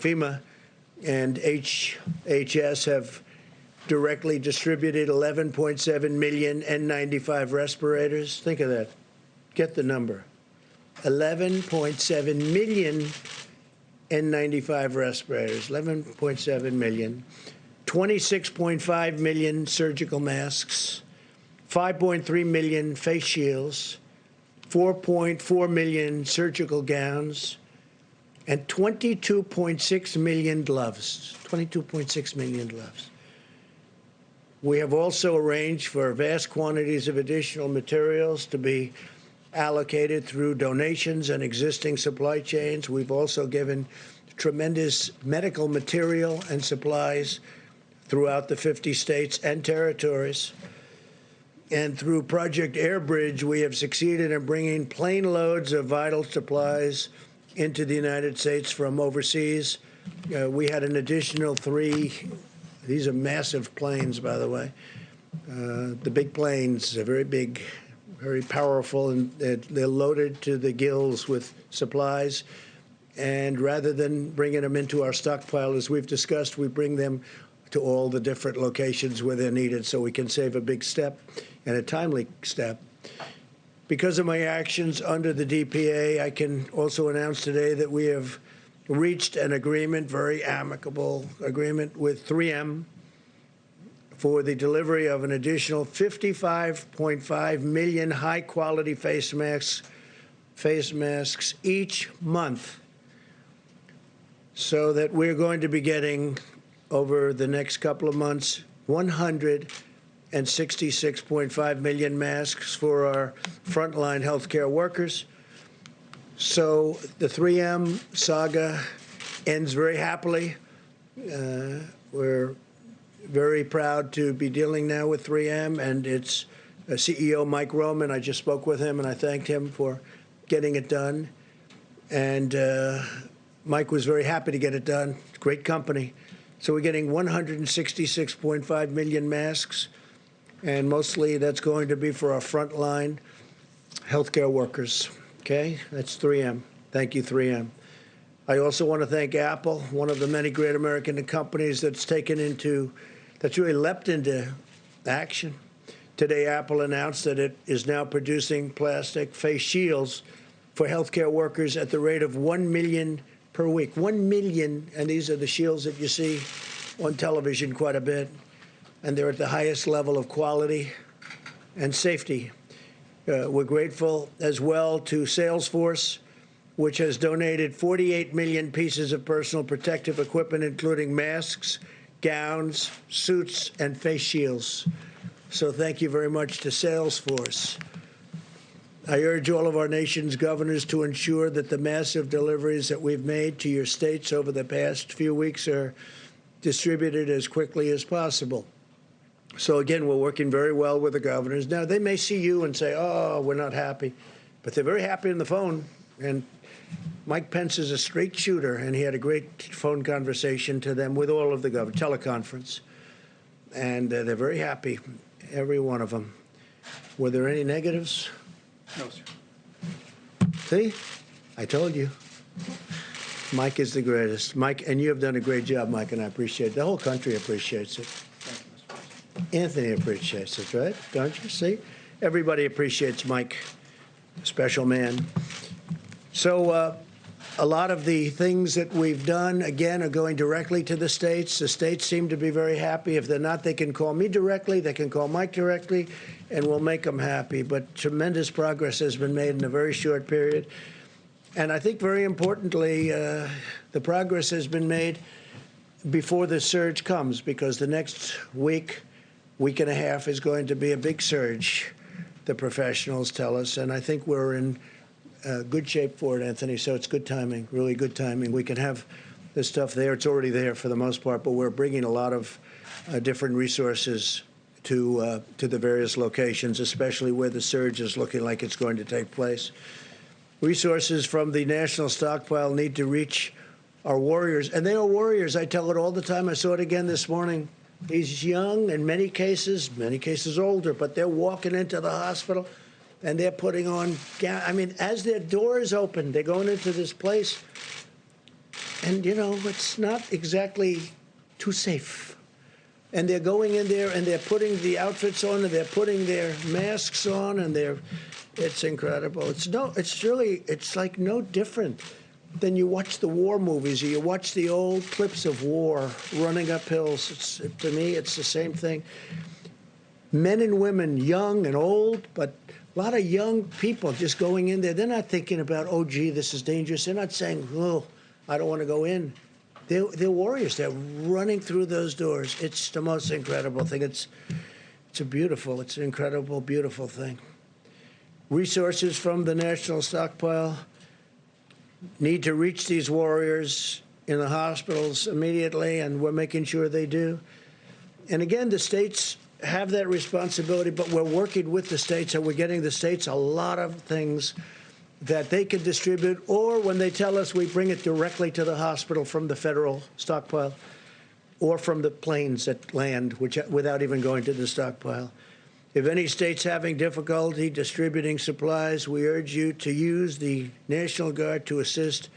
FEMA and HHS have directly distributed 11.7 million N95 respirators. Think of that. Get the number. 11.7 million N95 respirators, 11.7 million, 26.5 million surgical masks, 5.3 million face shields, 4.4 million surgical gowns, and 22.6 million gloves. 22.6 million gloves. We have also arranged for vast quantities of additional materials to be allocated through donations and existing supply chains. We've also given tremendous medical material and supplies throughout the 50 states and territories. And through Project Airbridge, we have succeeded in bringing plane loads of vital supplies into the United States from overseas. We had an additional 3. These are massive planes, by the way. The big planes are very big, very powerful, and they're loaded to the gills with supplies. And rather than bringing them into our stockpile, as we've discussed, we bring them to all the different locations where they're needed so we can save a big step and a timely step. Because of my actions under the DPA, I can also announce today that we have reached an agreement, very amicable agreement, with 3M for the delivery of an additional 55.5 million high-quality face masks each month, so that we're going to be getting, over the next couple of months, 166.5 million masks for our frontline healthcare workers. So the 3M saga ends very happily. We're very proud to be dealing now with 3M and its CEO, Mike Roman. I just spoke with him, and I thanked him for getting it done. And Mike was very happy to get it done. Great company. So we're getting 166.5 million masks, and mostly that's going to be for our frontline healthcare workers. Okay? That's 3M. Thank you, 3M. I also want to thank Apple, one of the many great American companies that's really leapt into action. Today, Apple announced that it is now producing plastic face shields for healthcare workers at the rate of 1 million per week. 1 million, and these are the shields that you see on television quite a bit, and they're at the highest level of quality and safety. We're grateful as well to Salesforce, which has donated 48 million pieces of personal protective equipment, including masks, gowns, suits, and face shields. So thank you very much to Salesforce. I urge all of our nation's governors to ensure that the massive deliveries that we've made to your states over the past few weeks are distributed as quickly as possible. So again, we're working very well with the governors. Now, they may see you and say, oh, we're not happy, but they're very happy on the phone. And Mike Pence is a straight shooter, and he had a great phone conversation to them with all of the governors, teleconference. And they're very happy, every one of them. Were there any negatives? No, sir. See? I told you. Mike is the greatest. Mike, and you have done a great job, Mike, and I appreciate it. The whole country appreciates it. Thank you, Mr. President. Anthony appreciates it, right? Don't you? See? Everybody appreciates Mike, special man. So a lot of the things that we've done, again, are going directly to the states. The states seem to be very happy. If they're not, they can call me directly. They can call Mike directly, and we'll make them happy. But tremendous progress has been made in a very short period. And I think very importantly, the progress has been made before the surge comes, because the next week and a half is going to be a big surge, the professionals tell us. And I think we're in good shape for it, Anthony. So it's good timing, really good timing. We can have this stuff there. It's already there for the most part, but we're bringing a lot of different resources to the various locations, especially where the surge is looking like it's going to take place. Resources from the national stockpile need to reach our warriors. And they are warriors. I tell it all the time. I saw it again this morning. He's young, in many cases older, but they're walking into the hospital and they're putting on, I mean, as their doors open, they're going into this place. And, it's not exactly too safe. And they're going in there and they're putting the outfits on and they're putting their masks on and it's incredible. It's like no different than you watch the war movies or you watch the old clips of war running up hills. To me, it's the same thing. Men and women, young and old, but a lot of young people just going in there. They're not thinking about, oh, gee, this is dangerous. They're not saying, oh, I don't want to go in. They're warriors. They're running through those doors. It's the most incredible thing. It's an incredible, beautiful thing. Resources from the national stockpile need to reach these warriors in the hospitals immediately, and we're making sure they do. And again, the states have that responsibility, but we're working with the states, and we're getting the states a lot of things that they can distribute, or when they tell us, we bring it directly to the hospital from the federal stockpile or from the planes that land, without even going to the stockpile. If any state's having difficulty distributing supplies, we urge you to use the National Guard to assist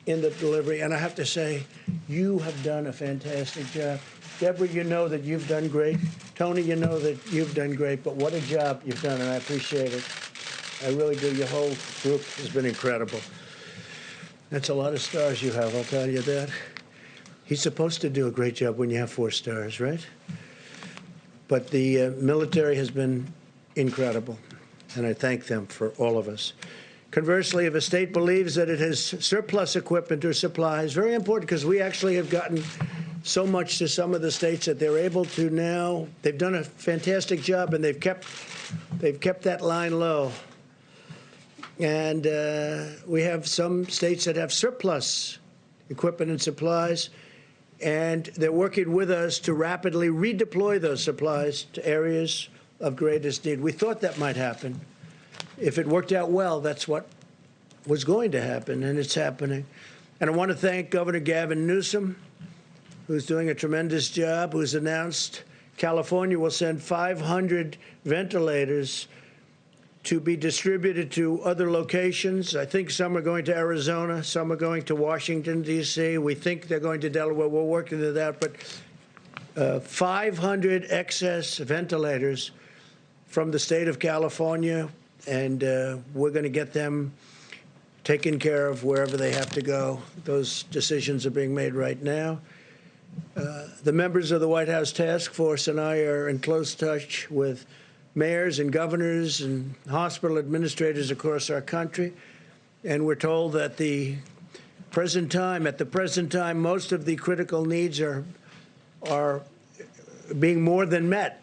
in the delivery. And I have to say, you have done a fantastic job. Deborah, you know that you've done great. Tony, you know that you've done great. But what a job you've done, and I appreciate it. I really do. Your whole group has been incredible. That's a lot of stars you have, I'll tell you that. He's supposed to do a great job when you have 4 stars, right? But the military has been incredible, and I thank them for all of us. Conversely, if a state believes that it has surplus equipment or supplies, very important, because we actually have gotten so much to some of the states that they're able to now. They've done a fantastic job, and they've kept that line low. And we have some states that have surplus equipment and supplies, and they're working with us to rapidly redeploy those supplies to areas of greatest need. We thought that might happen. If it worked out well, that's what was going to happen, and it's happening. And I want to thank Governor Gavin Newsom, who's doing a tremendous job, who's announced California will send 500 ventilators to be distributed to other locations. I think some are going to Arizona, some are going to Washington, D.C. We think they're going to Delaware. We're working to that. But 500 excess ventilators from the state of California, and we're going to get them taken care of wherever they have to go. Those decisions are being made right now. The members of the White House Task Force and I are in close touch with mayors and governors and hospital administrators across our country, and we're told that at the present time, most of the critical needs are being more than met.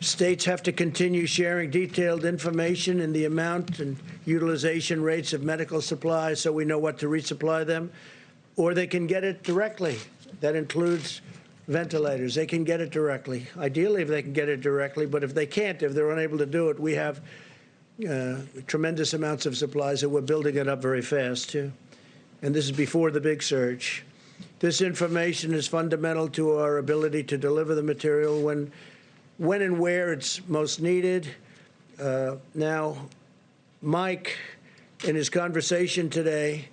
States have to continue sharing detailed information in the amount and utilization rates of medical supplies so we know what to resupply them, or they can get it directly. That includes ventilators. They can get it directly. Ideally, if they can get it directly, but if they can't, if they're unable to do it, we have tremendous amounts of supplies, and we're building it up very fast, too. And this is before the big surge. This information is fundamental to our ability to deliver the material when and where it's most needed. Now, Mike, in his conversation today,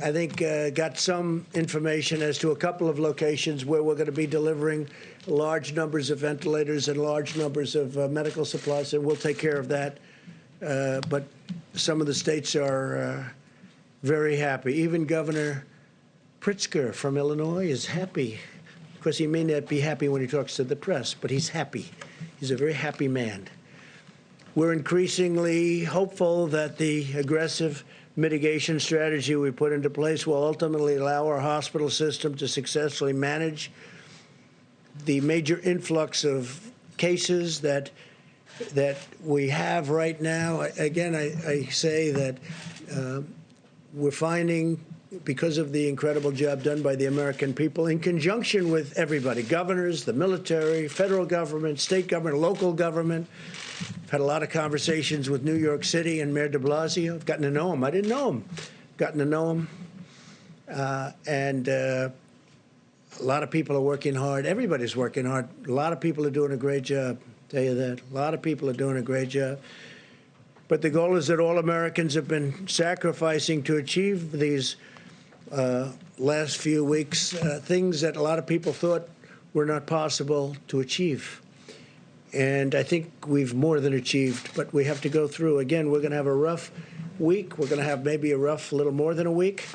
I think got some information as to a couple of locations where we're going to be delivering large numbers of ventilators and large numbers of medical supplies, and we'll take care of that. But some of the states are very happy. Even Governor Pritzker from Illinois is happy. Of course, he may not be happy when he talks to the press, but he's happy. He's a very happy man. We're increasingly hopeful that the aggressive mitigation strategy we put into place will ultimately allow our hospital system to successfully manage the major influx of cases that we have right now. Again, I say that we're finding, because of the incredible job done by the American people, in conjunction with everybody, governors, the military, federal government, state government, local government. I've had a lot of conversations with New York City and Mayor de Blasio. I've gotten to know him. I didn't know him. Gotten to know him. And a lot of people are working hard. Everybody's working hard. A lot of people are doing a great job, I'll tell you that. A lot of people are doing a great job. But the goal is that all Americans have been sacrificing to achieve these last few weeks, things that a lot of people thought were not possible to achieve. And I think we've more than achieved, but we have to go through. Again, we're going to have a rough week. We're going to have maybe a little more than a week.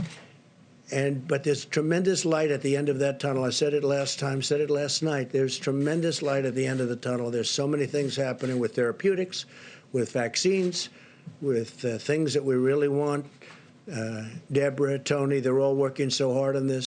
But there's tremendous light at the end of that tunnel. I said it last time, said it last night. There's tremendous light at the end of the tunnel. There's so many things happening with therapeutics, with vaccines, with things that we really want. Deborah, Tony, they're all working so hard on this.